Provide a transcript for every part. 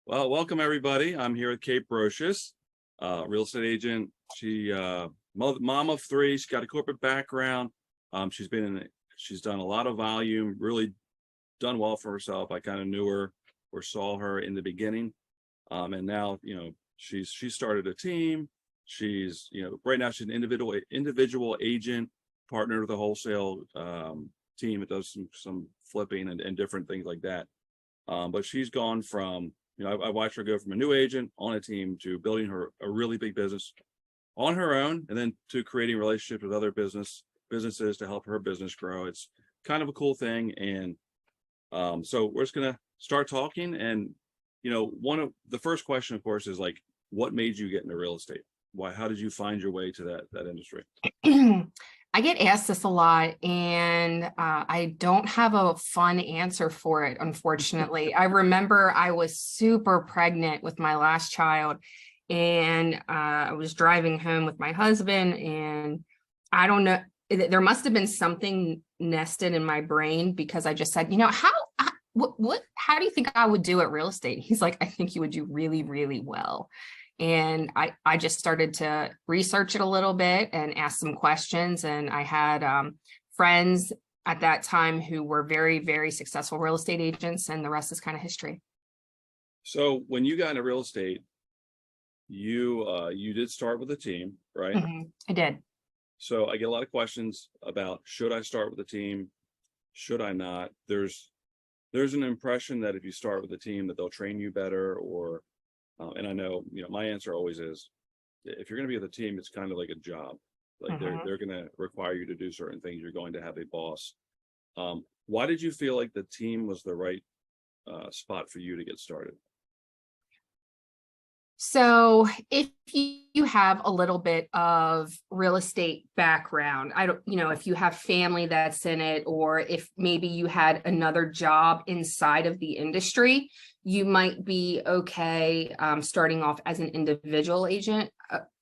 Well, welcome everybody. I'm here with Kait Brocious, real estate agent. She mom of three. She's got a corporate background. She's done a lot of volume, really done well for herself. I kind of knew her or saw her in the beginning. And now, she's started a team. She's, right now she's an individual agent, partner with a wholesale team that does some flipping and different things like that. But she's gone from, I watched her go from a new agent on a team to building a really big business on her own, and then to creating relationships with other businesses to help her business grow. It's kind of a cool thing. And so we're just gonna start talking. And one of the first question, of course, is like, what made you get into real estate? How did you find your way to that industry? I get asked this a lot, and I don't have a fun answer for it, unfortunately. I remember I was super pregnant with my last child, and I was driving home with my husband, and I don't know, there must have been something nested in my brain, because I just said, how do you think I would do at real estate? He's like, I think you would do really, really well. And I just started to research it a little bit and ask some questions. And I had friends at that time who were very, very successful real estate agents, and the rest is kind of history. So when you got into real estate, you did start with a team, right? Mm-hmm. I did. So I get a lot of questions about, should I start with a team? Should I not? There's an impression that if you start with a team that they'll train you better, or and I know, my answer always is, if you're going to be with a team, it's kind of like a job. Like they're going to require you to do certain things. You're going to have a boss. Why did you feel like the team was the right spot for you to get started? So if you have a little bit of real estate background, if you have family that's in it, or if maybe you had another job inside of the industry, you might be okay starting off as an individual agent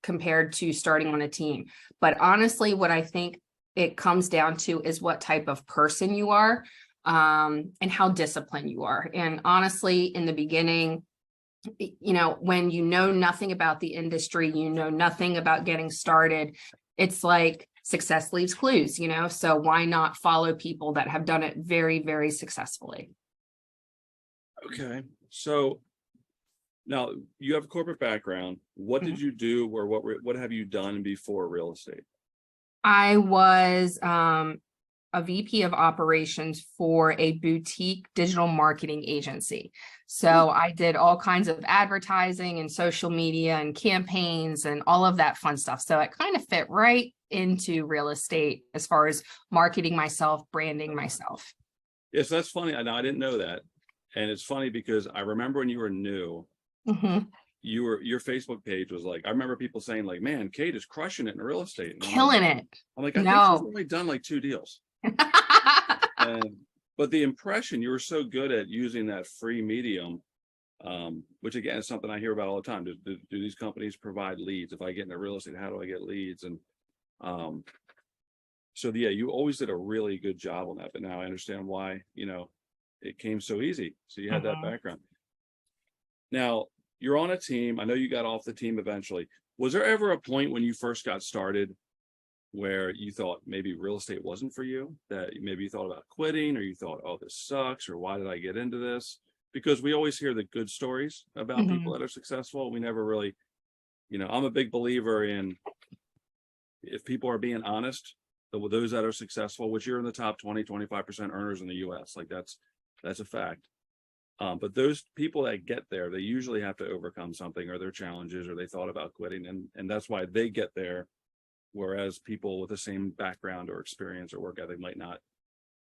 compared to starting on a team. But honestly, what I think it comes down to is what type of person you are, and how disciplined you are. And honestly, in the beginning, when you know nothing about the industry, nothing about getting started, it's like success leaves clues, so why not follow people that have done it very, very successfully? Okay. So now you have a corporate background. What did you do, or what have you done before real estate? I was a VP of operations for a boutique digital marketing agency. So I did all kinds of advertising and social media and campaigns and all of that fun stuff. So it kind of fit right into real estate as far as marketing myself, branding myself. Yes, that's funny. I didn't know that. And it's funny because I remember when you were new, your Facebook page was like, I remember people saying like, man, Kait is crushing it in real estate. And Killing it. I'm like, I think she's only done like 2 deals. But the impression, you were so good at using that free medium, which again is something I hear about all the time. Do these companies provide leads? If I get into real estate, how do I get leads? And so yeah, you always did a really good job on that. But now I understand why, it came so easy. So you had that background. Now you're on a team. I know you got off the team eventually. Was there ever a point when you first got started where you thought maybe real estate wasn't for you, that maybe you thought about quitting, or you thought, oh, this sucks, or why did I get into this? Because we always hear the good stories about people that are successful. We never really, I'm a big believer in, if people are being honest, those that are successful, which you're in the top 20, 25% earners in the US, like that's a fact. But those people that get there, they usually have to overcome something, or their challenges, or they thought about quitting, and that's why they get there. Whereas people with the same background or experience or work ethic might not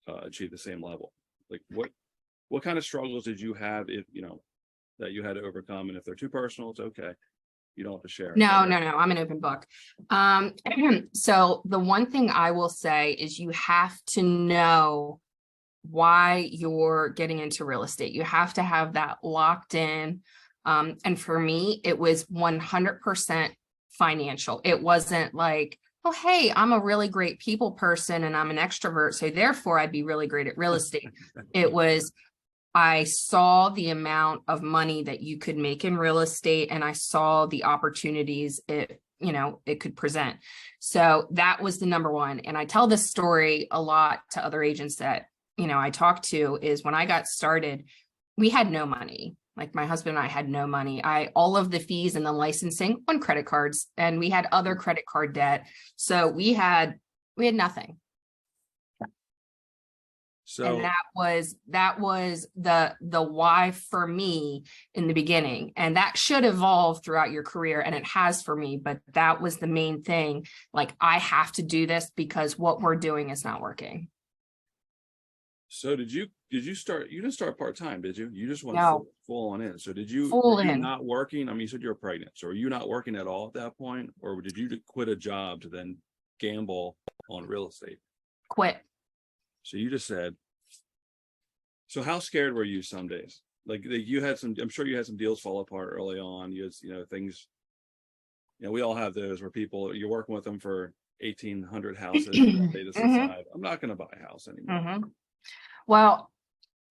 achieve the same level. Like what kind of struggles did you have, if that you had to overcome? And if they're too personal, it's okay. You don't have to share. No, I'm an open book. So the one thing I will say is you have to know why you're getting into real estate. You have to have that locked in. And for me, it was 100% financial. It wasn't like, oh, hey, I'm a really great people person and I'm an extrovert, so therefore I'd be really great at real estate. It was, I saw the amount of money that you could make in real estate, and I saw the opportunities it could present. So that was the number one. And I tell this story a lot to other agents that, I talk to, is when I got started, we had no money. Like my husband and I had no money. All of the fees and the licensing on credit cards, and we had other credit card debt. So we had nothing. So And that was the why for me in the beginning. And that should evolve throughout your career, and it has for me, but that was the main thing. Like, I have to do this because what we're doing is not working. So did you start, you didn't start part-time, did you? You just went No. full on in. So Full were you in. not working? I mean, you said you were pregnant. So were you not working at all at that point? Or did you quit a job to then gamble on real estate? Quit. So you just said, so how scared were you some days? Like you had I'm sure you had some deals fall apart early on. You had, things, we all have those where you're working with them for 1,800 houses. And they just decide, I'm not going to buy a house anymore. Well,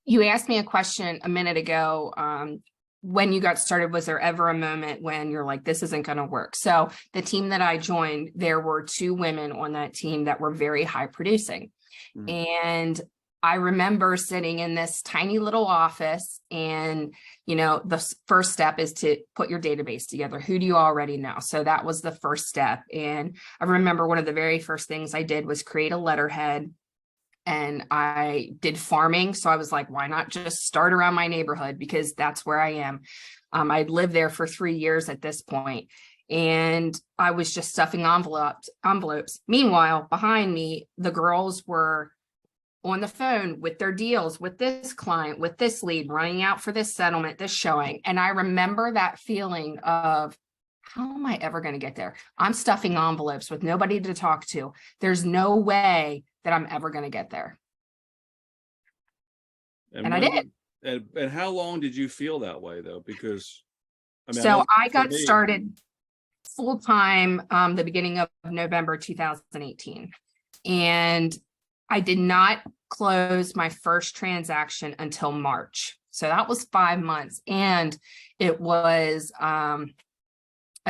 you asked me a question a minute ago. When you got started, was there ever a moment when you're like, this isn't going to work? So the team that I joined, there were 2 women on that team that were very high producing. And I remember sitting in this tiny little office, and, the first step is to put your database together. Who do you already know? So that was the first step. And I remember one of the very first things I did was create a letterhead. And I did farming. So I was like, why not just start around my neighborhood? Because that's where I am. I'd lived there for 3 years at this point, and I was just stuffing envelopes. Meanwhile, behind me, the girls were on the phone with their deals, with this client, with this lead, running out for this settlement, this showing. And I remember that feeling of, how am I ever going to get there? I'm stuffing envelopes with nobody to talk to. There's no way that I'm ever going to get there. And I did. And how long did you feel that way though? Because I got started full time the beginning of November 2018. And I did not close my first transaction until March. So that was 5 months. And it was a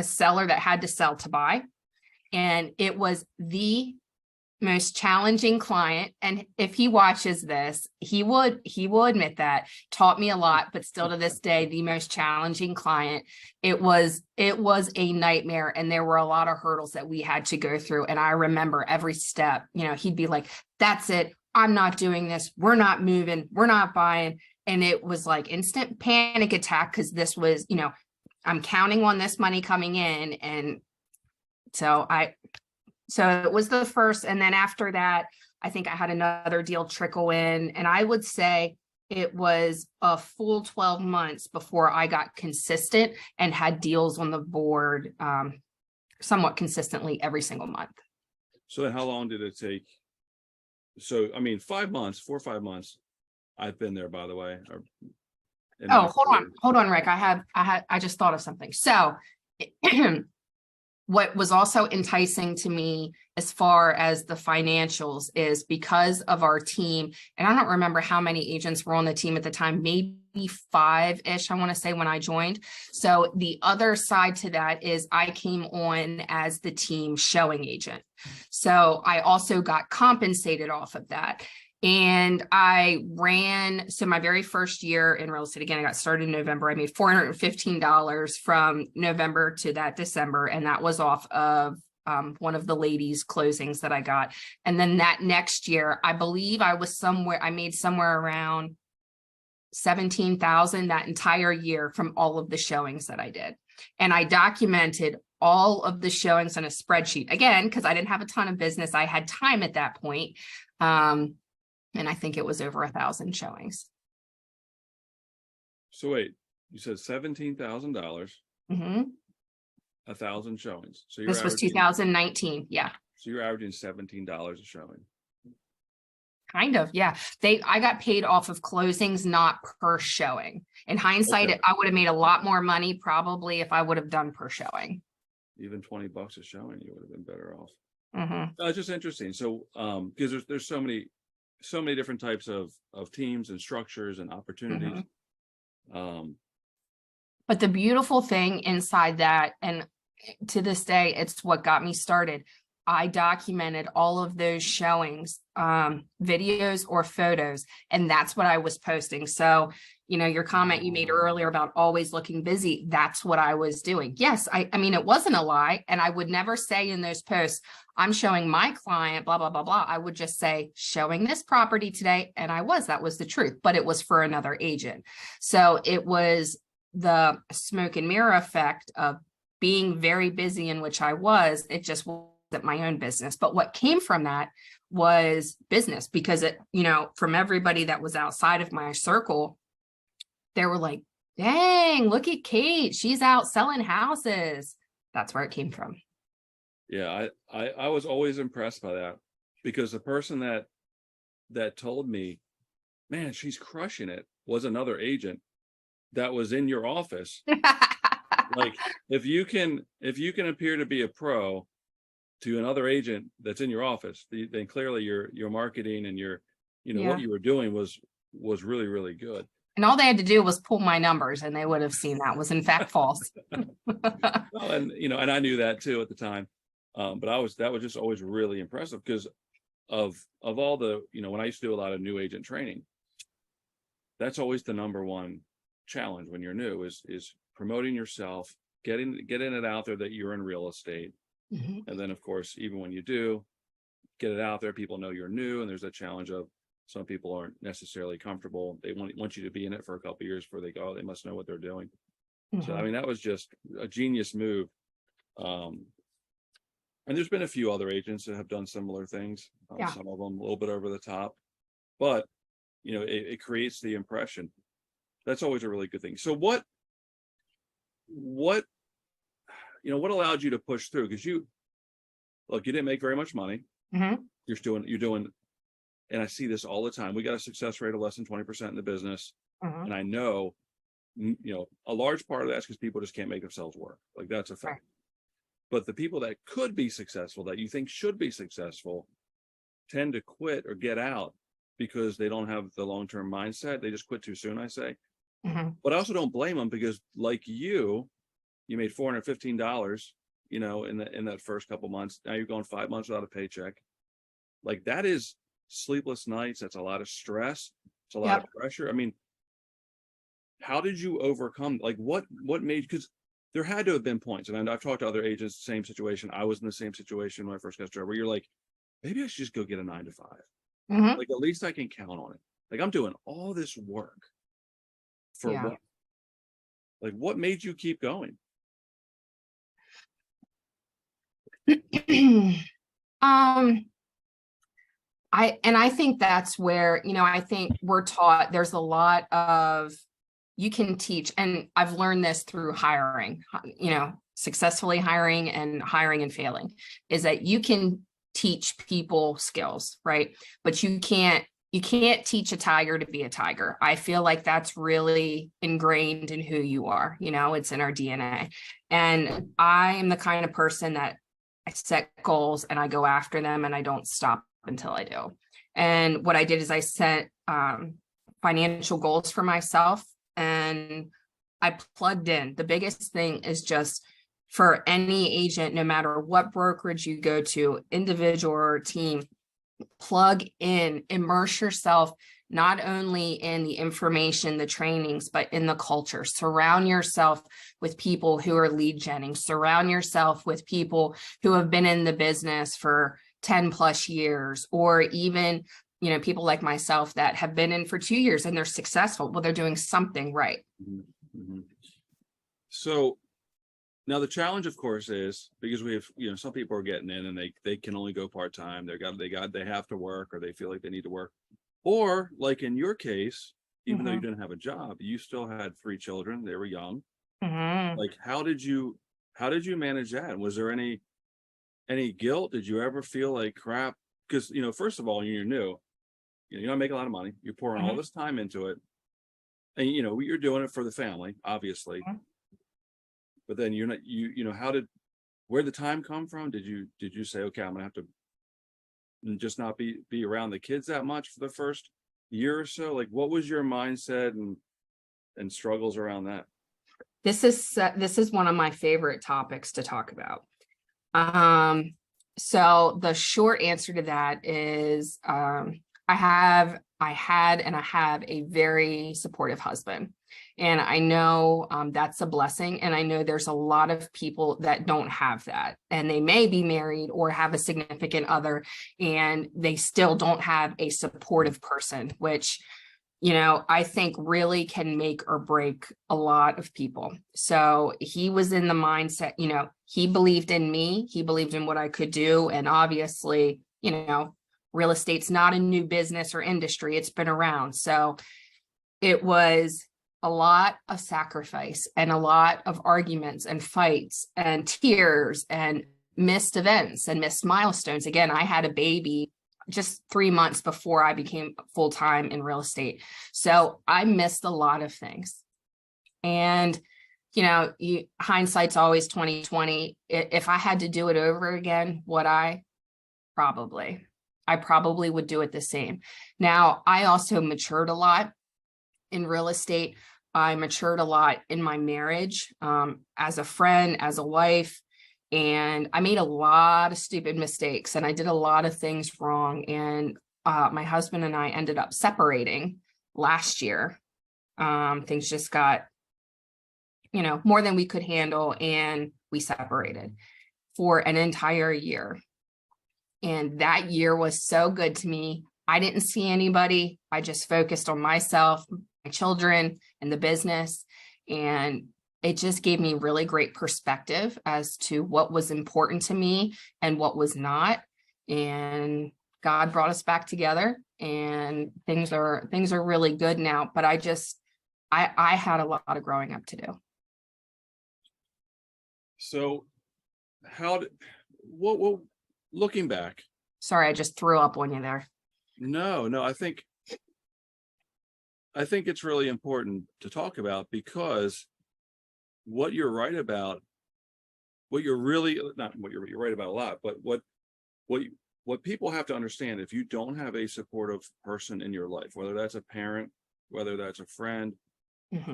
seller that had to sell to buy. And it was the most challenging client. And if he watches this, he will admit that. Taught me a lot, but still to this day, the most challenging client. It was a nightmare. And there were a lot of hurdles that we had to go through. And I remember every step, he'd be like, that's it. I'm not doing this. We're not moving. We're not buying. And it was like instant panic attack, because this was, I'm counting on this money coming in. And so it was the first. And then after that, I think I had another deal trickle in. And I would say it was a full 12 months before I got consistent and had deals on the board somewhat consistently every single month. So then how long did it take? So, 5 months, 4 or 5 months. I've been there, by the way. Hold on, Rick. I just thought of something. So what was also enticing to me as far as the financials is because of our team. And I don't remember how many agents were on the team at the time, maybe 5-ish, I want to say, when I joined. So the other side to that is I came on as the team showing agent. So I also got compensated off of that. And so my very first year in real estate, again, I got started in November. I made $415 from November to that December. And that was off of one of the ladies' closings that I got. And then that next year, I believe I made somewhere around 17,000 that entire year from all of the showings that I did. And I documented all of the showings on a spreadsheet, again, because I didn't have a ton of business. I had time at that point. And I think it was over 1,000 showings. So wait, you said $17,000, 1,000 showings. So this was 2019. Yeah. So you're averaging $17 a showing. Kind of, yeah. I got paid off of closings, not per showing. In hindsight, Okay. I would have made a lot more money probably if I would have done per showing. Even $20 a showing, you would have been better off. Mm-hmm. It's just interesting. So, because there's so many so many different types of teams and structures and opportunities. But the beautiful thing inside that, and to this day, it's what got me started. I documented all of those showings, videos or photos, and that's what I was posting. So, your comment you made earlier about always looking busy, that's what I was doing. Yes, I mean, it wasn't a lie. And I would never say in those posts, I'm showing my client, blah, blah, blah, blah. I would just say showing this property today. And that was the truth, but it was for another agent. So it was the smoke and mirror effect of being very busy, in which I was. It just wasn't my own business. But what came from that was business, because from everybody that was outside of my circle, they were like, dang, look at Kait. She's out selling houses. That's where it came from. Yeah, I was always impressed by that, because the person that told me, man, she's crushing it, was another agent that was in your office. Like, if you can appear to be a pro to another agent that's in your office, then clearly your marketing and your what you were doing was really, really good. And all they had to do was pull my numbers, and they would have seen that was in fact false. Well, and and I knew that too at the time, but that was just always really impressive, because of all the when I used to do a lot of new agent training, that's always the number one challenge when you're new is promoting yourself, getting it out there that you're in real estate. And then, of course, even when you do get it out there, people know you're new, and there's a challenge of some people aren't necessarily comfortable. They want you to be in it for a couple of years before they go, they must know what they're doing. So, I mean, that was just a genius move. And there's been a few other agents that have done similar things, some of them a little bit over the top, but it creates the impression. That's always a really good thing. So what allowed you to push through? Because you didn't make very much money. You're doing, and I see this all the time. We got a success rate of less than 20% in the business. And I know, a large part of that's because people just can't make themselves work. Like, that's a fact. Right. But the people that could be successful, that you think should be successful, tend to quit or get out because they don't have the long-term mindset. They just quit too soon, I say. But I also don't blame them, because like you made $415, in that first couple months. Now you're going 5 months without a paycheck. Like, that is sleepless nights. That's a lot of stress. It's a lot of pressure. I mean, how did you overcome, like, what made, because there had to have been points, and I've talked to other agents, same situation. I was in the same situation when I first got started, where you're like, maybe I should just go get a 9 to 5. Like, at least I can count on it. Like, I'm doing all this work for what? Like, what made you keep going? I think that's where, I think we're taught there's a lot of, you can teach, and I've learned this through hiring, successfully hiring and failing, is that you can teach people skills, right? But you can't teach a tiger to be a tiger. I feel like that's really ingrained in who you are. It's in our DNA. And I am the kind of person that I set goals and I go after them, and I don't stop until I do. And what I did is I set financial goals for myself, and I plugged in. The biggest thing is just, for any agent, no matter what brokerage you go to, individual or team, plug in, immerse yourself, not only in the information, the trainings, but in the culture. Surround yourself with people who are lead genning. Surround yourself with people who have been in the business for 10 plus years, or even, people like myself that have been in for 2 years and they're successful. Well, they're doing something right. So now the challenge, of course, is because we have, some people are getting in and they can only go part-time. They have to work, or they feel like they need to work. Or like in your case, even though you didn't have a job, you still had 3 children. They were young. Like, how did you manage that? Was there any guilt? Did you ever feel like crap? Because, first of all, you're new, you're not making a lot of money. You're pouring all this time into it, and, you're doing it for the family, obviously. But then you're not, where'd the time come from? Did you say, okay, I'm gonna have to and just not be around the kids that much for the first year or so? Like, what was your mindset and struggles around that? This is one of my favorite topics to talk about. So the short answer to that is, I had and I have a very supportive husband. And I know that's a blessing. And I know there's a lot of people that don't have that. And they may be married or have a significant other, and they still don't have a supportive person, which, I think really can make or break a lot of people. So he was in the mindset, he believed in me, he believed in what I could do. And obviously, real estate's not a new business or industry, it's been around. So it was a lot of sacrifice and a lot of arguments and fights and tears and missed events and missed milestones. Again, I had a baby just 3 months before I became full-time in real estate. So I missed a lot of things. And, hindsight's always 2020. If I had to do it over again, would I? Probably. I probably would do it the same. Now, I also matured a lot in real estate. I matured a lot in my marriage, as a friend, as a wife. And I made a lot of stupid mistakes and I did a lot of things wrong. And my husband and I ended up separating last year. Things just got, more than we could handle, and we separated for an entire year. And that year was so good to me. I didn't see anybody. I just focused on myself, my children, and the business. And it just gave me really great perspective as to what was important to me and what was not. And God brought us back together, and things are really good now. But I had a lot of growing up to do. So what looking back? Sorry, I just threw up on you there. No, I think it's really important to talk about, because what you're right about, you're right about a lot, but what people have to understand, if you don't have a supportive person in your life, whether that's a parent, whether that's a friend,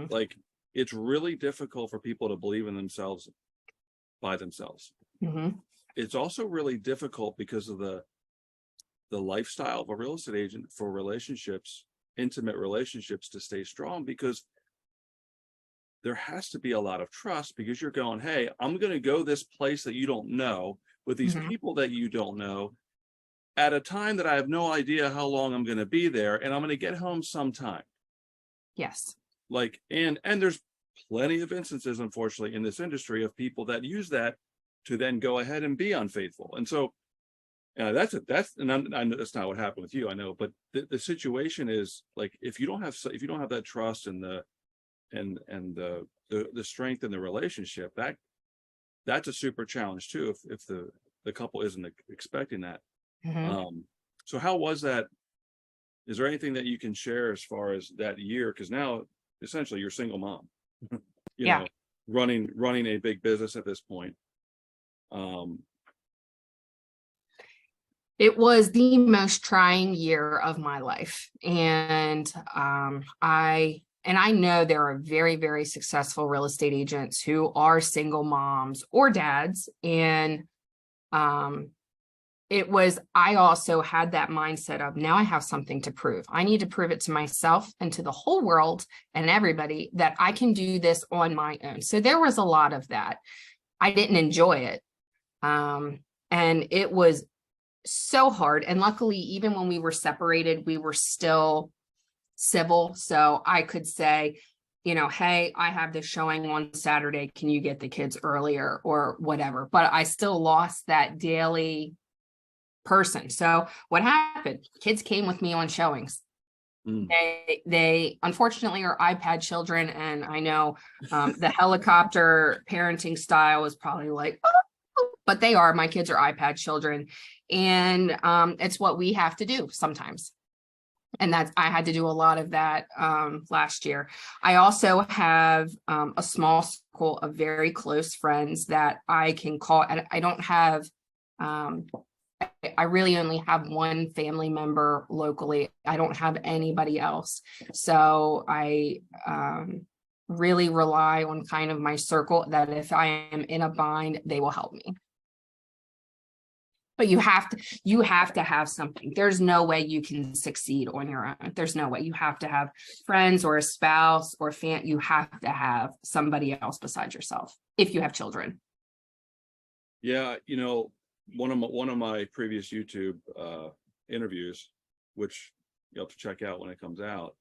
like, it's really difficult for people to believe in themselves by themselves. It's also really difficult because of the lifestyle of a real estate agent for relationships, intimate relationships, to stay strong, because there has to be a lot of trust, because you're going, hey, I'm going to go this place that you don't know with these people that you don't know at a time that I have no idea how long I'm going to be there, and I'm going to get home sometime. Yes. Like, and there's plenty of instances, unfortunately, in this industry of people that use that to then go ahead and be unfaithful. And so that's not what happened with you, I know, but the situation is, like, if you don't have that trust and the strength in the relationship, that's a super challenge too, if the couple isn't expecting that. So how was that? Is there anything that you can share as far as that year? Because now essentially you're a single mom, you know, running a big business at this point. It was the most trying year of my life. And I know there are very, very successful real estate agents who are single moms or dads. And I also had that mindset of, now I have something to prove. I need to prove it to myself and to the whole world and everybody that I can do this on my own. So there was a lot of that. I didn't enjoy it. And it was so hard. And luckily, even when we were separated, we were still civil. So I could say, hey, I have this showing on Saturday. Can you get the kids earlier or whatever? But I still lost that daily person. So what happened? Kids came with me on showings. They unfortunately are iPad children. And I know the helicopter parenting style is probably like, but my kids are iPad children. And it's what we have to do sometimes. And I had to do a lot of that last year. I also have a small circle of very close friends that I can call, and I don't have I really only have one family member locally. I don't have anybody else. So I really rely on kind of my circle that if I am in a bind, they will help me. But you have to have something. There's no way you can succeed on your own. There's no way. You have to have friends or a spouse or you have to have somebody else besides yourself if you have children. Yeah, you know, one of my previous YouTube interviews, which you'll have to check out when it comes out,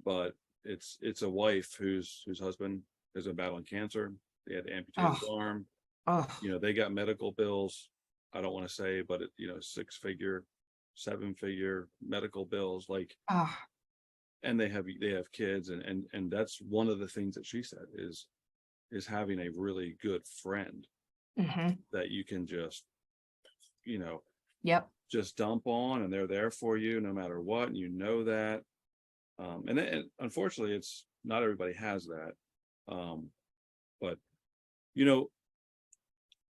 but it's a wife whose husband is battling cancer. They had to amputate his arm. Oh, You know, they got medical bills. I don't want to say, but you know, 6-figure, 7-figure medical bills, like, oh, and they have kids, and that's one of the things that she said is having a really good friend mhm. that you can just, you know, Yep. just dump on, and they're there for you no matter what, and you know that. And unfortunately, it's not everybody has that. But you know,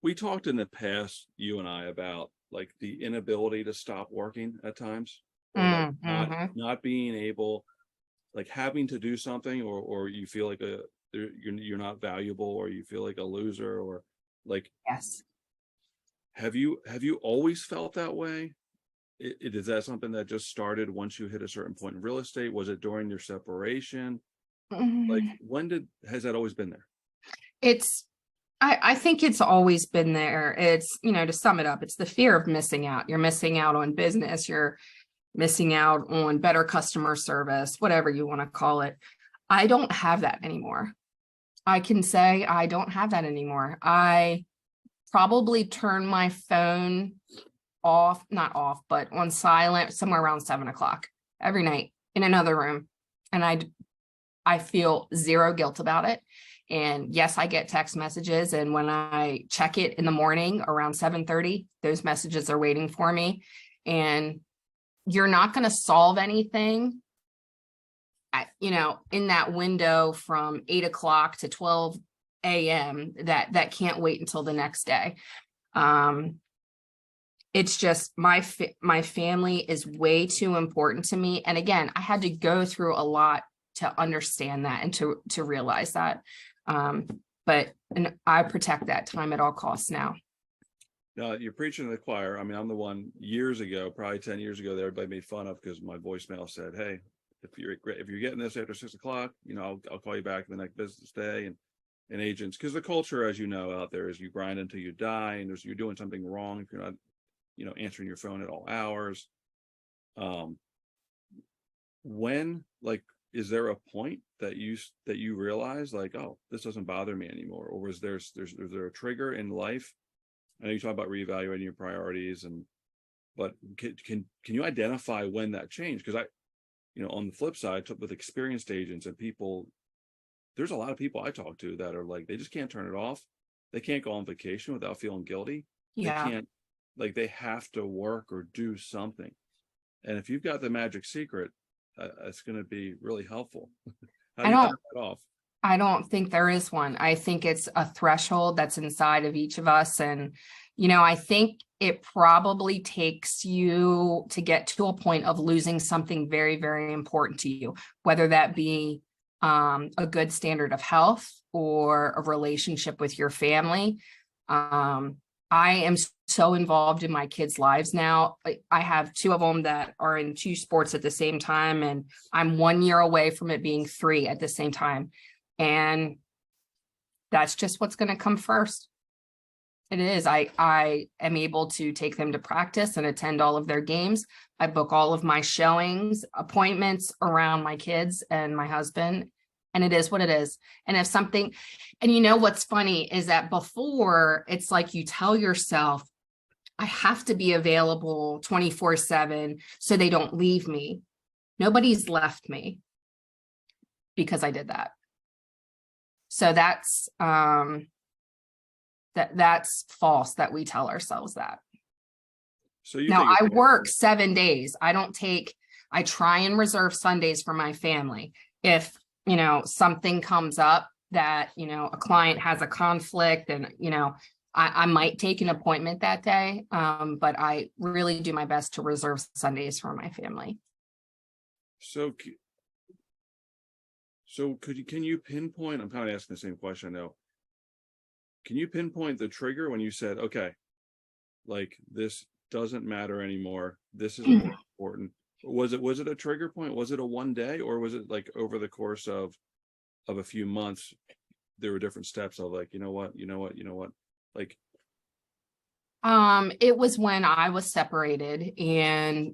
we talked in the past, you and I, about like the inability to stop working at times, or like not being able, like having to do something, or you feel like you're not valuable, or you feel like a loser, or like, Yes. have you always felt that way? Is that something that just started once you hit a certain point in real estate? Was it during your separation? Like, has that always been there? I think it's always been there. It's, to sum it up, it's the fear of missing out. You're missing out on business. You're missing out on better customer service, whatever you want to call it. I don't have that anymore. I can say I don't have that anymore. I probably turn my phone off, not off, but on silent somewhere around 7 o'clock every night in another room. And I feel zero guilt about it. And yes, I get text messages. And when I check it in the morning around 7:30, those messages are waiting for me. And you're not going to solve anything in that window from 8 o'clock to 12 a.m. that can't wait until the next day. It's just my family is way too important to me. And again, I had to go through a lot to understand that and to realize that. But I protect that time at all costs now. Now you're preaching to the choir. I mean, I'm the one years ago, probably 10 years ago, that everybody made fun of because my voicemail said, "Hey, if you're getting this after 6 o'clock, I'll call you back the next business day." And agents, because the culture, as you know, out there is you grind until you die, and you're doing something wrong if you're not, answering your phone at all hours. When, like, is there a point that you realize, like, oh, this doesn't bother me anymore, or is there a trigger in life? I know you talk about reevaluating your priorities, but can you identify when that changed? Because on the flip side, with experienced agents and people, there's a lot of people I talk to that are like, they just can't turn it off. They can't go on vacation without feeling guilty. Yeah. They can't, like, they have to work or do something. And if you've got the magic secret, it's going to be really helpful. How do you turn that off? I don't think there is one. I think it's a threshold that's inside of each of us. And, I think it probably takes you to get to a point of losing something very, very important to you, whether that be a good standard of health or a relationship with your family. I am so involved in my kids' lives now. I have two of them that are in two sports at the same time, and I'm 1 year away from it being 3 at the same time. And that's just what's going to come first. It is. I am able to take them to practice and attend all of their games. I book all of my showings, appointments around my kids and my husband. And it is what it is. And if something, and what's funny is that before, it's like you tell yourself, I have to be available 24/7 so they don't leave me. Nobody's left me because I did that. So that's that's false that we tell ourselves that. So now I work 7 days. I try and reserve Sundays for my family. If something comes up that a client has a conflict and I might take an appointment that day, but I really do my best to reserve Sundays for my family. So, can you pinpoint, I'm kind of asking the same question, I know. Can you pinpoint the trigger when you said, okay, like this doesn't matter anymore. This is more important. Was it a trigger point? Was it a one day, or was it like over the course of a few months, there were different steps of like, you know what, like, It was when I was separated and,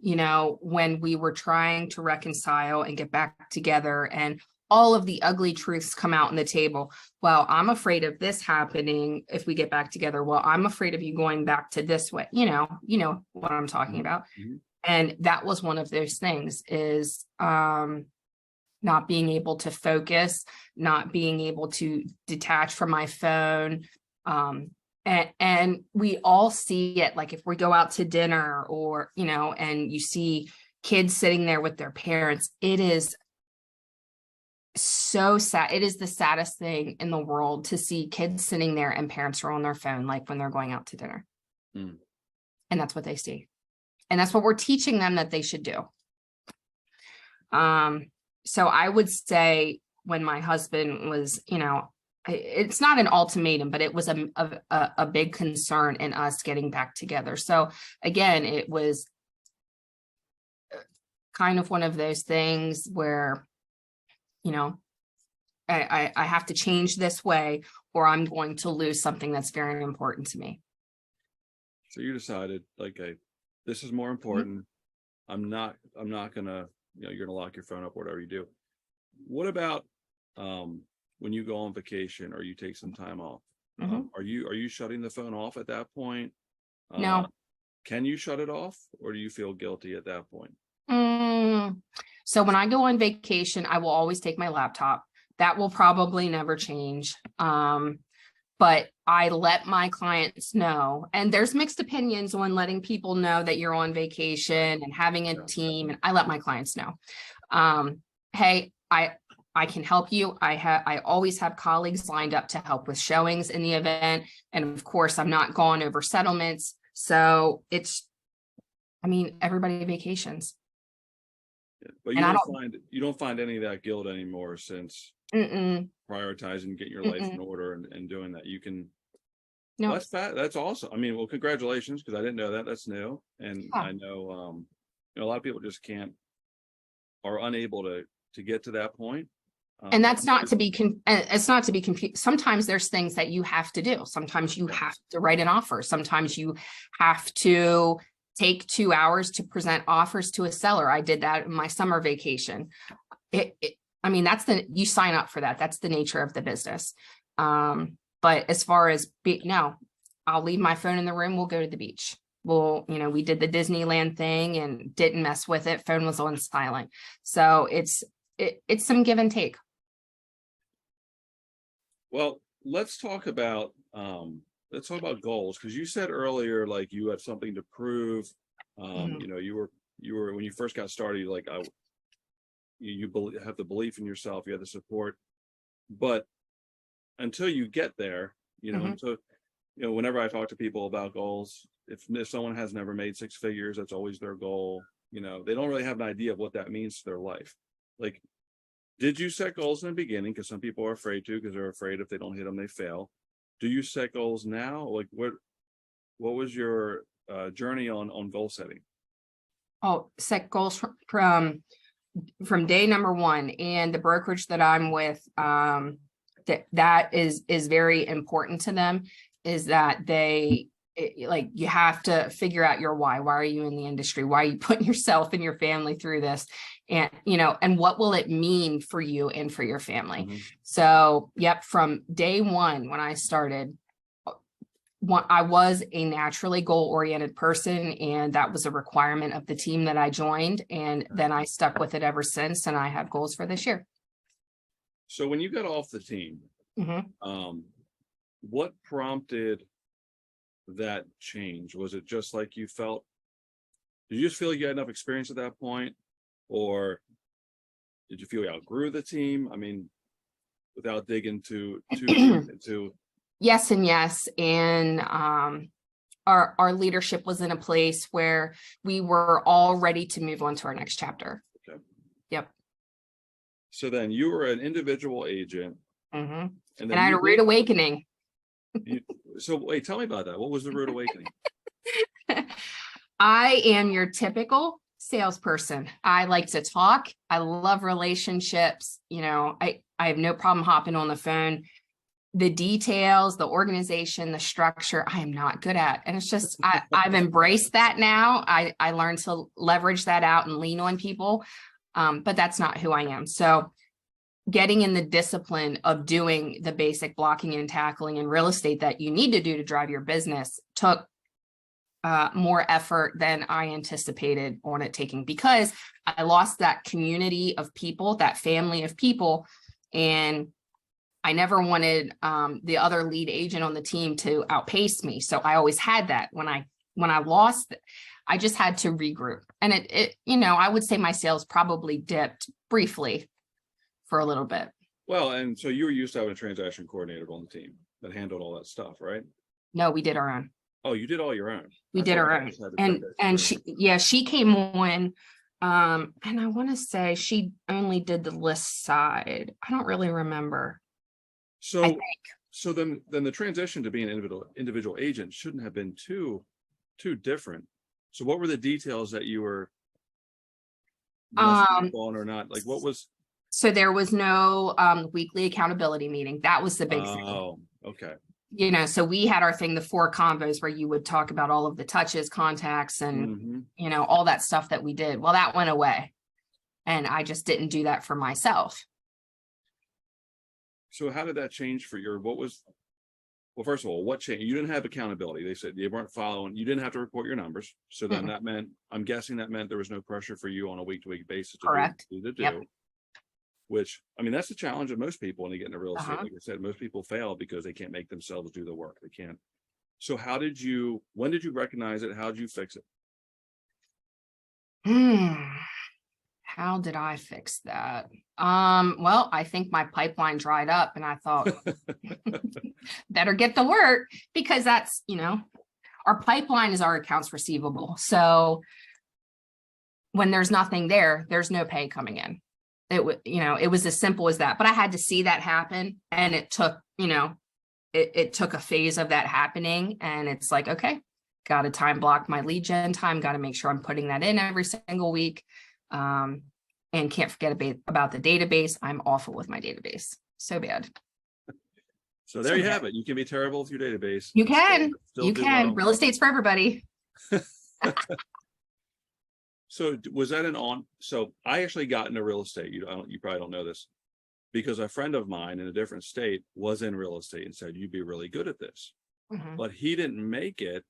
when we were trying to reconcile and get back together and all of the ugly truths come out on the table. Well, I'm afraid of this happening if we get back together. Well, I'm afraid of you going back to this way. You know what I'm talking about. mm-hmm. And that was one of those things is, not being able to focus, not being able to detach from my phone. And we all see it, like if we go out to dinner or, and you see kids sitting there with their parents, it is so sad. It is the saddest thing in the world to see kids sitting there and parents are on their phone, like when they're going out to dinner. Mm. And that's what they see. And that's what we're teaching them that they should do. So I would say when my husband was, it's not an ultimatum, but it was a big concern in us getting back together. So again, it was kind of one of those things where, I have to change this way or I'm going to lose something that's very important to me. So you decided like, hey, this is more important. I'm not gonna, you're gonna lock your phone up, whatever you do. What about when you go on vacation or you take some time off? Are you shutting the phone off at that point? No. Can you shut it off, or do you feel guilty at that point? So when I go on vacation, I will always take my laptop. That will probably never change. But I let my clients know, and there's mixed opinions on letting people know that you're on vacation and having a team. And I let my clients know, hey, I can help you. I always have colleagues lined up to help with showings in the event. And of course, I'm not gone over settlements. So everybody vacations. Yeah, but you don't find any of that guilt anymore since prioritizing, getting your life in order and doing that. You can. No, that's awesome. Well, congratulations, because I didn't know that. That's new, and I know a lot of people just are unable to get to that point. And that's not to be it's not to be confused. Sometimes there's things that you have to do. Sometimes you have to write an offer. Sometimes you have to take 2 hours to present offers to a seller. I did that in my summer vacation. You sign up for that. That's the nature of the business. But as far as no, I'll leave my phone in the room. We'll go to the beach. We did the Disneyland thing and didn't mess with it. Phone was on silent. So it's some give and take. Well, let's talk about goals, because you said earlier, like you had something to prove. You were when you first got started, like you have the belief in yourself, you have the support, but until you get there, so whenever I talk to people about goals, if someone has never made six figures, that's always their goal. They don't really have an idea of what that means to their life. Like, did you set goals in the beginning? Because some people are afraid to, because they're afraid if they don't hit them, they fail. Do you set goals now? Like, what was your journey on goal setting? Set goals from day number one, and the brokerage that I'm with, that is very important to them, is that you have to figure out your why. Why are you in the industry? Why are you putting yourself and your family through this? And, and what will it mean for you and for your family? So, from day one, when I started, I was a naturally goal-oriented person, and that was a requirement of the team that I joined. And then I stuck with it ever since, and I have goals for this year. So when you got off the team, what prompted that change? Was it just like you felt? Did you just feel you had enough experience at that point, or did you feel you outgrew the team? Without digging too into yes and yes. And our leadership was in a place where we were all ready to move on to our next chapter. Okay. Yep. So then you were an individual agent. Mm-hmm. And And I had a rude awakening. So wait, tell me about that. What was the rude awakening? I am your typical salesperson. I like to talk. I love relationships. I have no problem hopping on the phone. The details, the organization, the structure, I am not good at. And it's just, I've embraced that now. I learned to leverage that out and lean on people. But that's not who I am. So getting in the discipline of doing the basic blocking and tackling in real estate that you need to do to drive your business took more effort than I anticipated on it taking, because I lost that community of people, that family of people. And I never wanted the other lead agent on the team to outpace me. So I always had that. When I lost, I just had to regroup. And it I would say my sales probably dipped briefly for a little bit. Well, and so you were used to having a transaction coordinator on the team that handled all that stuff, right? No, we did our own. Oh, you did all your own. We did our own. And she came on, and I want to say she only did the list side. I don't really remember. So then the transition to being an individual agent shouldn't have been too different. So what were the details that you were on or not? Like what was? So there was no weekly accountability meeting. That was the big thing. Oh, okay. So we had our thing, the 4 combos, where you would talk about all of the touches, contacts, and, all that stuff that we did. Well, that went away. And I just didn't do that for myself. So how did that change for well, first of all, what changed? You didn't have accountability. They said you weren't following, you didn't have to report your numbers. So then that meant, I'm guessing that meant there was no pressure for you on a week-to-week basis to Correct. do. Yep. Which, I mean, that's the challenge of most people when they get into real estate. Like I said, most people fail because they can't make themselves do the work. They can't. So when did you recognize it? How did you fix it? How did I fix that? Well, I think my pipeline dried up and I thought, better get to work, because that's, our pipeline is our accounts receivable. So when there's nothing there, there's no pay coming in. It was as simple as that. But I had to see that happen, and it took, it took a phase of that happening. And it's like, okay, got to time block my lead gen time, got to make sure I'm putting that in every single week. And can't forget about the database. I'm awful with my database. So bad. So there you have it. You can be terrible with your database. You can. You can. Well. Real estate's for everybody. So was that so I actually got into real estate. You probably don't know this, because a friend of mine in a different state was in real estate and said, you'd be really good at this. But he didn't make it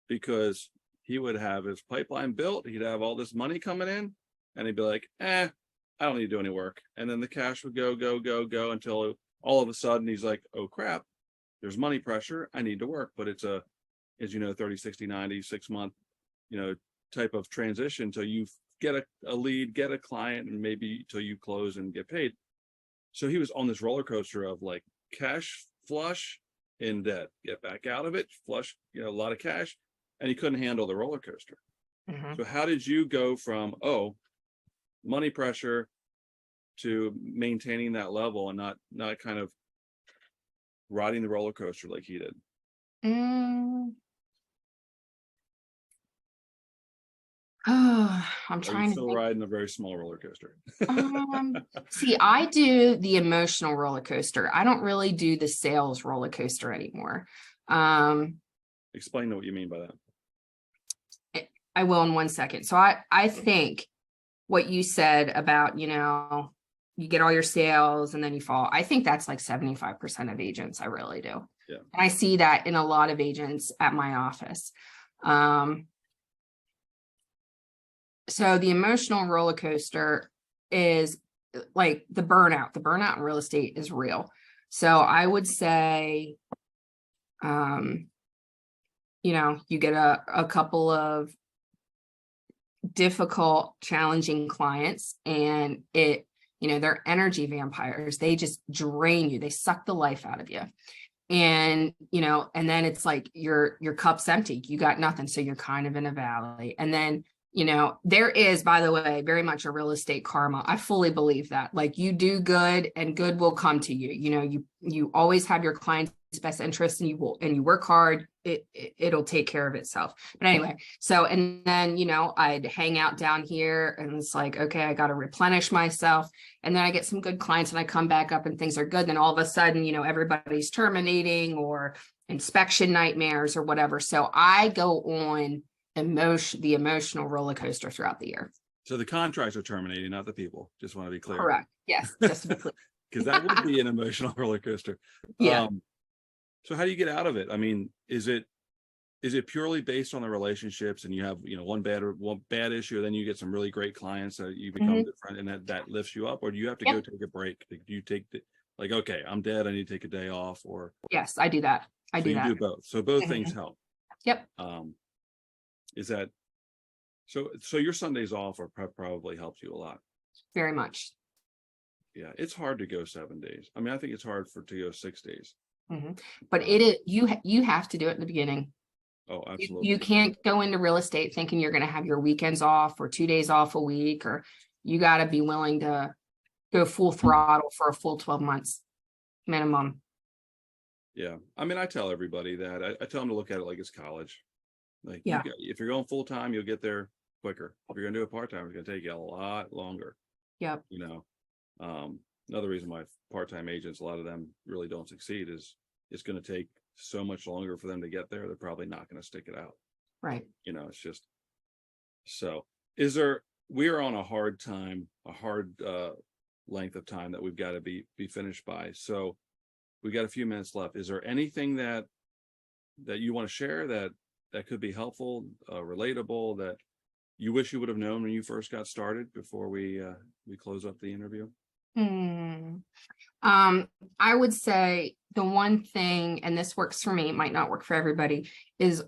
because he would have his pipeline built. He'd have all this money coming in and he'd be like, I don't need to do any work. And then the cash would go until all of a sudden he's like, oh crap, there's money pressure. I need to work. But it's as 30, 60, 90, 6 month, type of transition till you get a lead, get a client, and maybe till you close and get paid. So he was on this roller coaster of like cash flush in debt, get back out of it, flush, a lot of cash, and he couldn't handle the roller coaster. So how did you go from money pressure to maintaining that level and not kind of riding the roller coaster like he did? I'm trying to still riding a very small roller coaster. See, I do the emotional roller coaster. I don't really do the sales roller coaster anymore. Explain what you mean by that. I will in 1 second. So I think what you said about, you get all your sales and then you fall. I think that's like 75% of agents. I really do. Yeah. And I see that in a lot of agents at my office. So the emotional roller coaster is like the burnout. The burnout in real estate is real. So I would say, you get a couple of difficult, challenging clients, and they're energy vampires. They just drain you. They suck the life out of you. And, and then it's like your cup's empty. You got nothing. So you're kind of in a valley. And then, there is, by the way, very much a real estate karma. I fully believe that. Like, you do good and good will come to you. You always have your client's best interest, and you work hard. It'll take care of itself. But anyway, so, and then, I'd hang out down here, and it's like, okay, I got to replenish myself. And then I get some good clients, and I come back up and things are good. Then all of a sudden, everybody's terminating, or inspection nightmares or whatever. So I go on the emotional roller coaster throughout the year. So the contracts are terminating, not the people. Just want to be clear. Correct. Yes. Just to be clear. Because that would be an emotional roller coaster. Yeah. So how do you get out of it? I mean, is it purely based on the relationships, and you have, one bad issue, then you get some really great clients that you become different, and that lifts you up? Or do you have to go take a break? Do you take okay, I'm dead, I need to take a day off? Or yes, I do that. I do that. You do both. So both things help. Yep. Is that so your Sundays off are probably helps you a lot. Very much. Yeah, it's hard to go 7 days. I mean, I think it's hard to go 6 days. But it is, you have to do it in the beginning. Oh, absolutely. You can't go into real estate thinking you're going to have your weekends off or 2 days off a week, or you got to be willing to go full throttle for a full 12 months minimum. Yeah. I mean, I tell everybody that. I tell them to look at it like it's college. Like, if you're going full time, you'll get there quicker. If you're going to do it part time, it's going to take you a lot longer. Yep. Another reason why part-time agents, a lot of them really don't succeed, is it's going to take so much longer for them to get there. They're probably not going to stick it out. Right. It's just, so we are on a hard length of time that we've got to be finished by. So we got a few minutes left. Is there anything that you want to share that could be helpful, relatable, that you wish you would have known when you first got started before we close up the interview? I would say the one thing, and this works for me, it might not work for everybody, is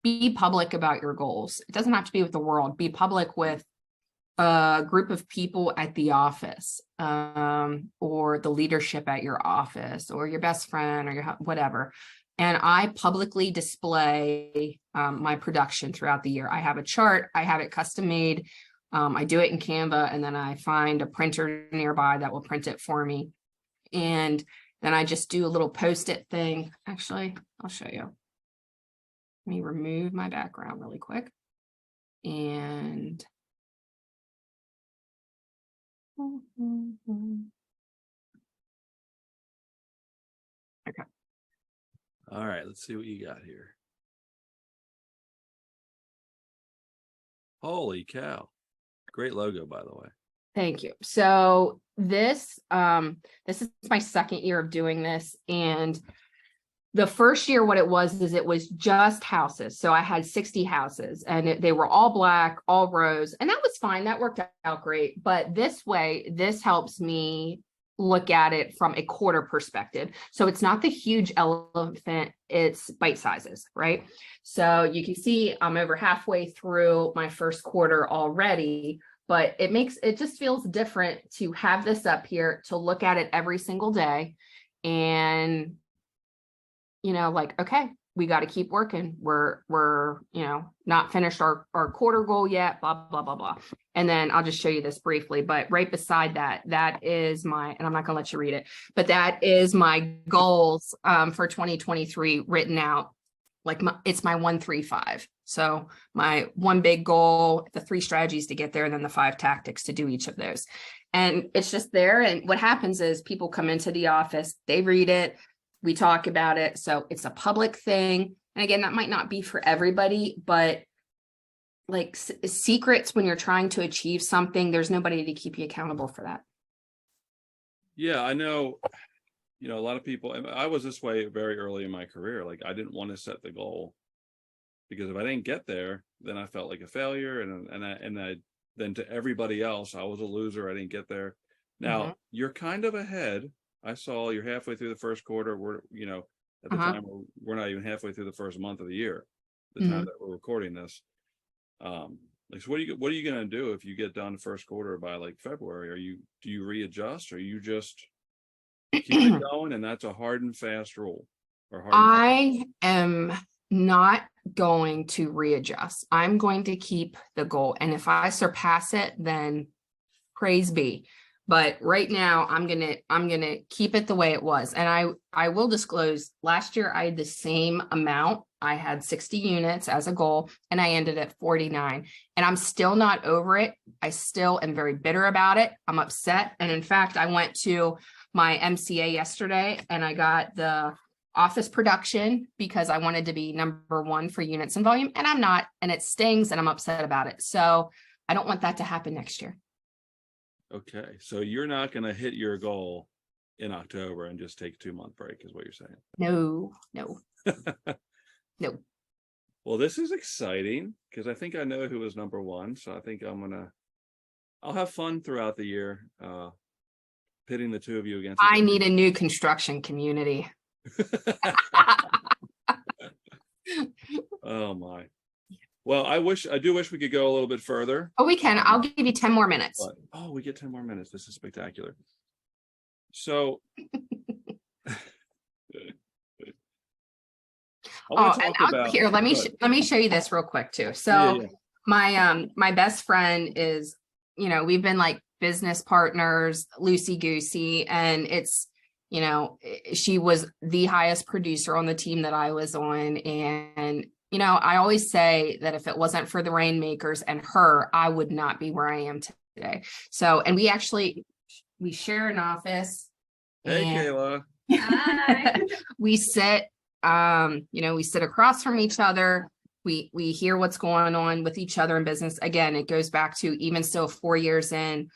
be public about your goals. It doesn't have to be with the world. Be public with a group of people at the office, or the leadership at your office, or your best friend, or your whatever. And I publicly display my production throughout the year. I have a chart. I have it custom made. I do it in Canva, and then I find a printer nearby that will print it for me. And then I just do a little Post-it thing. Actually, I'll show you. Let me remove my background really quick. And okay. All right, let's see what you got here. Holy cow. Great logo, by the way. Thank you. So this is my second year of doing this. And the first year, what it was is it was just houses. So I had 60 houses, and they were all black, all rows, and that was fine. That worked out great. But this way, this helps me look at it from a quarter perspective. So it's not the huge elephant, it's bite sizes, right? So you can see I'm over halfway through my first quarter already, but it just feels different to have this up here, to look at it every single day, and like, okay, we got to keep working. We're not finished our quarter goal yet, blah, blah, blah, blah. And then I'll just show you this briefly, but right beside that is my, and I'm not gonna let you read it, but that is my goals for 2023 written out. Like it's my 1-3-5. So my one big goal, the 3 strategies to get there, and then the 5 tactics to do each of those. And it's just there. And what happens is people come into the office, they read it, we talk about it. So it's a public thing. And again, that might not be for everybody, but like secrets, when you're trying to achieve something, there's nobody to keep you accountable for that. Yeah, I know. A lot of people, I was this way very early in my career. Like, I didn't want to set the goal, because if I didn't get there, then I felt like a failure. And then to everybody else, I was a loser. I didn't get there. Now you're kind of ahead. I saw you're halfway through the first quarter. We're, at the time, we're not even halfway through the first month of the year, the time that we're recording this. Like, so what are you going to do if you get done the first quarter by like February? Do you readjust, or you just keep it going, and that's a hard and fast rule. Or hard and fast. I am not going to readjust. I'm going to keep the goal. And if I surpass it, then praise be. But right now I'm gonna keep it the way it was. And I will disclose, last year I had the same amount. I had 60 units as a goal and I ended at 49. And I'm still not over it. I still am very bitter about it. I'm upset. And in fact, I went to my MCA yesterday and I got the office production because I wanted to be number one for units and volume, and I'm not, and it stings and I'm upset about it. So I don't want that to happen next year. Okay, so you're not going to hit your goal in October and just take a 2-month break, is what you're saying? No. Well, this is exciting because I think I know who is number one. So I think I'll have fun throughout the year, pitting the two of you against. I need a new construction community. Oh my. Well, I do wish we could go a little bit further. Oh, we can. I'll give you 10 more minutes. But, we get 10 more minutes. This is spectacular. So here, let me show you this real quick too. So my best friend is, we've been like business partners, loosey goosey, and it's, she was the highest producer on the team that I was on. And, I always say that if it wasn't for the Rainmakers and her, I would not be where I am today. So, and we share an office. Hey, Kayla. Hi. We sit across from each other. We hear what's going on with each other in business. Again, it goes back to, even still 4 years in,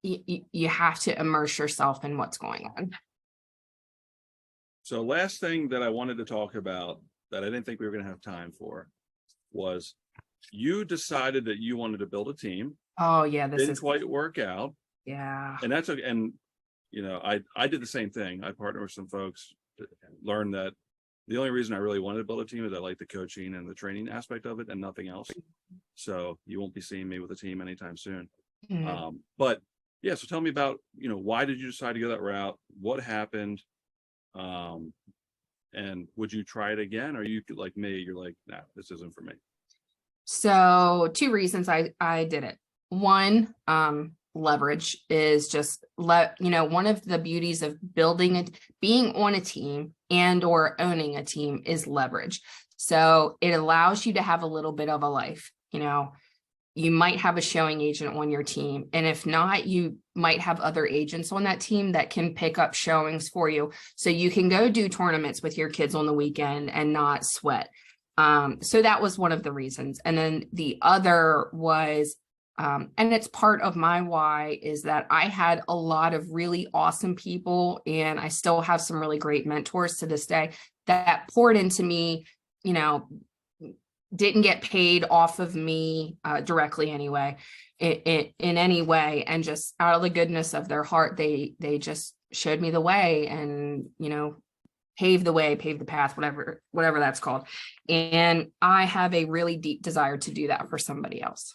you have to immerse yourself in what's going on. So last thing that I wanted to talk about that I didn't think we were going to have time for was you decided that you wanted to build a team. Oh yeah. This didn't quite work out. Yeah. And that's okay. And, I did the same thing. I partnered with some folks to learn that the only reason I really wanted to build a team is I like the coaching and the training aspect of it and nothing else. So you won't be seeing me with a team anytime soon. Mm-hmm. But yeah, so tell me about, why did you decide to go that route? What happened? And would you try it again? Or you like me, you're like, nah, this isn't for me. So 2 reasons I did it. One, leverage is just one of the beauties of building it, being on a team and or owning a team is leverage. So it allows you to have a little bit of a life. You might have a showing agent on your team, and if not, you might have other agents on that team that can pick up showings for you, so you can go do tournaments with your kids on the weekend and not sweat. So that was one of the reasons. And then the other was, and it's part of my why, is that I had a lot of really awesome people, and I still have some really great mentors to this day that poured into me, didn't get paid off of me directly anyway, in any way. And just out of the goodness of their heart, they just showed me the way and, paved the way, paved the path, whatever that's called. And I have a really deep desire to do that for somebody else,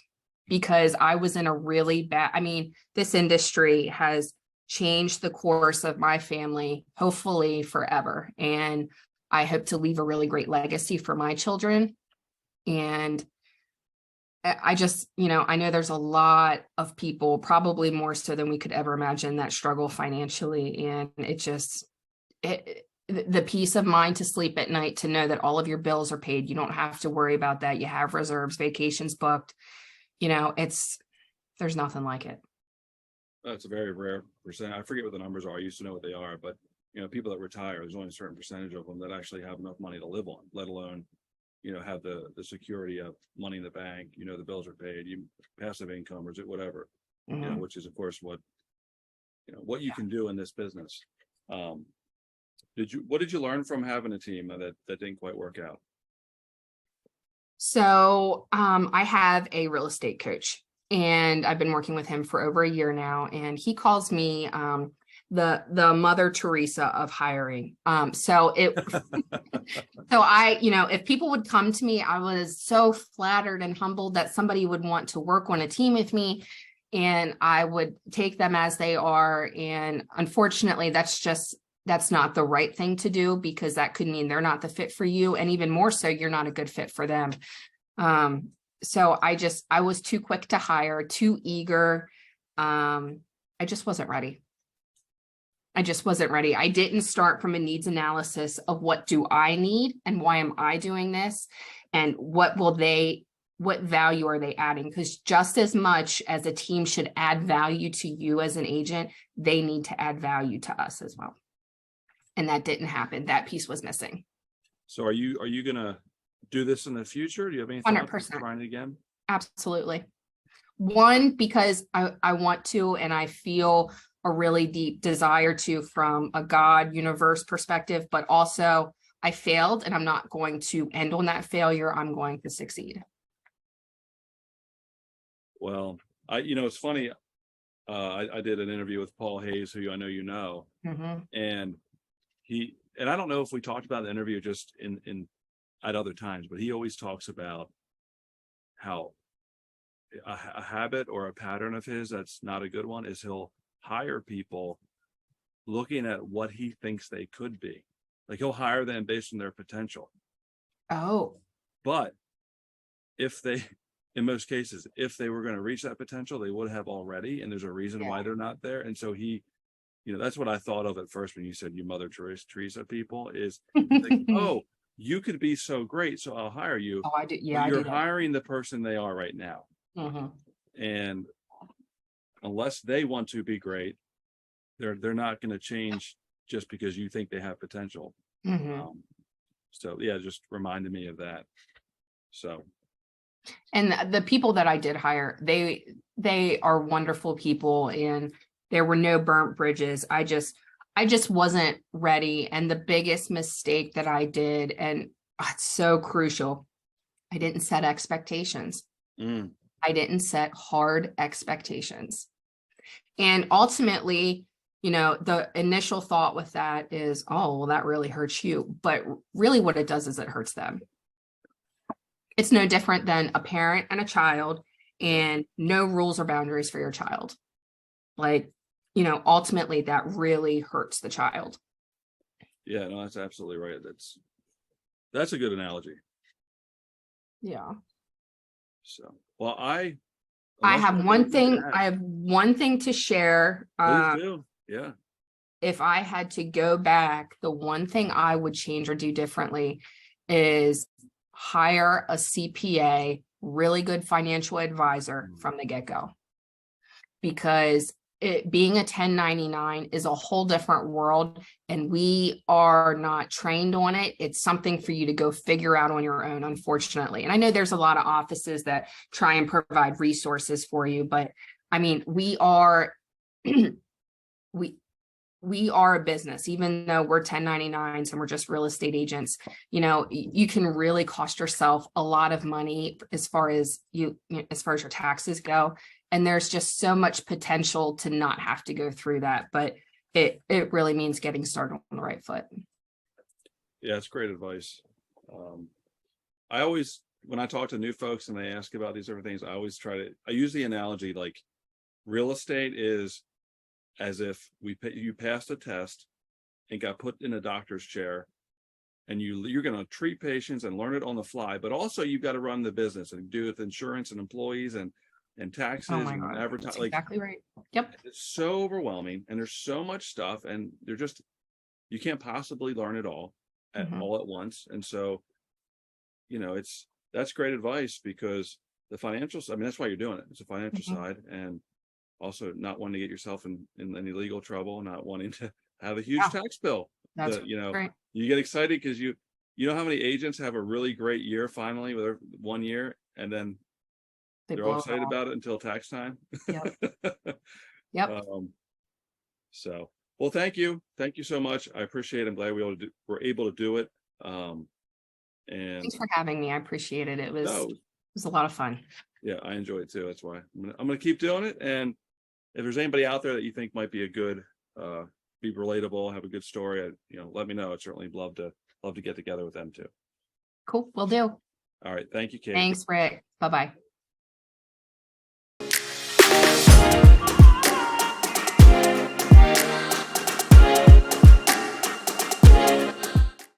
because I was in a really bad, this industry has changed the course of my family, hopefully forever. And I hope to leave a really great legacy for my children. And I just, I know there's a lot of people, probably more so than we could ever imagine, that struggle financially. And the peace of mind to sleep at night, to know that all of your bills are paid. You don't have to worry about that. You have reserves, vacations booked. There's nothing like it. That's a very rare percent. I forget what the numbers are. I used to know what they are, but people that retire, there's only a certain percentage of them that actually have enough money to live on, let alone have the security of money in the bank, the bills are paid, passive income or whatever, Mm-hmm. Which is of course what you can do in this business. What did you learn from having a team that didn't quite work out? So I have a real estate coach, and I've been working with him for over a year now, and he calls me the Mother Teresa of hiring. So I, if people would come to me, I was so flattered and humbled that somebody would want to work on a team with me. and I would take them as they are. And unfortunately, that's not the right thing to do, because that could mean they're not the fit for you. And even more so, you're not a good fit for them. So I was too quick to hire, too eager. I just wasn't ready. I just wasn't ready. I didn't start from a needs analysis of what do I need and why am I doing this, and what value are they adding? Because just as much as a team should add value to you as an agent, they need to add value to us as well. And that didn't happen. That piece was missing. So are you gonna do this in the future? Do you have any thoughts on 100%. trying it again? Absolutely. One, because I want to, and I feel a really deep desire to, from a God universe perspective, but also I failed and I'm not going to end on that failure. I'm going to succeed. Well, it's funny. I did an interview with Paul Hayes, who I know you know, and I don't know if we talked about the interview just in at other times, but he always talks about how a habit or a pattern of his that's not a good one is he'll hire people looking at what he thinks they could be. Like, he'll hire them based on their potential. Oh. But in most cases, if they were going to reach that potential, they would have already, and there's a reason why they're not there. And so that's what I thought of at first when you said you Mother Teresa people, is like, oh, you could be so great, so I'll hire you. Oh, I do. Yeah, but you're I do hiring the person they are right now. And unless they want to be great, they're not going to change just because you think they have potential. So yeah, just reminded me of that. So. And the people that I did hire, they are wonderful people, and there were no burnt bridges. I just wasn't ready. And the biggest mistake that I did, and it's so crucial, I didn't set expectations. I didn't set hard expectations. And ultimately, the initial thought with that is, oh, well, that really hurts you. But really what it does is it hurts them. It's no different than a parent and a child, and no rules or boundaries for your child. Like, ultimately that really hurts the child. Yeah, no, that's absolutely right. That's a good analogy. Yeah. So, well, I have one thing to share. Please do. Yeah. If I had to go back, the one thing I would change or do differently is hire a CPA, really good financial advisor from the get-go. Because being a 1099 is a whole different world, and we are not trained on it. It's something for you to go figure out on your own, unfortunately. And I know there's a lot of offices that try and provide resources for you, but I mean, we are we are a business, even though we're 1099s and we're just real estate agents. You can really cost yourself a lot of money as far as your taxes go. And there's just so much potential to not have to go through that. But it really means getting started on the right foot. Yeah, it's great advice. I always, when I talk to new folks and they ask about these different things, I use the analogy, like, real estate is as if you passed a test and got put in a doctor's chair, and you're going to treat patients and learn it on the fly, but also you've got to run the business and do with insurance and employees and taxes and advertising. Exactly right. Yep. It's so overwhelming, and there's so much stuff, and you can't possibly learn it all all at once. And so, that's great advice, because the financial, I mean, that's why you're doing it. It's a financial side, and also not wanting to get yourself in any legal trouble, not wanting to have a huge tax bill. That's right. You get excited because you know how many agents have a really great year finally with 1 year, and then they're all excited about it until tax time. Yep. So, well, thank you so much. I appreciate it. I'm glad we were able to do it. And thanks for having me. I appreciate it. It was a lot of fun. Yeah, I enjoy it too. That's why I'm gonna keep doing it. And if there's anybody out there that you think might be a good, be relatable, have a good story, let me know. I'd certainly love to get together with them too. Cool, will do. All right, thank you, Kate. Thanks, Rick. Bye-bye.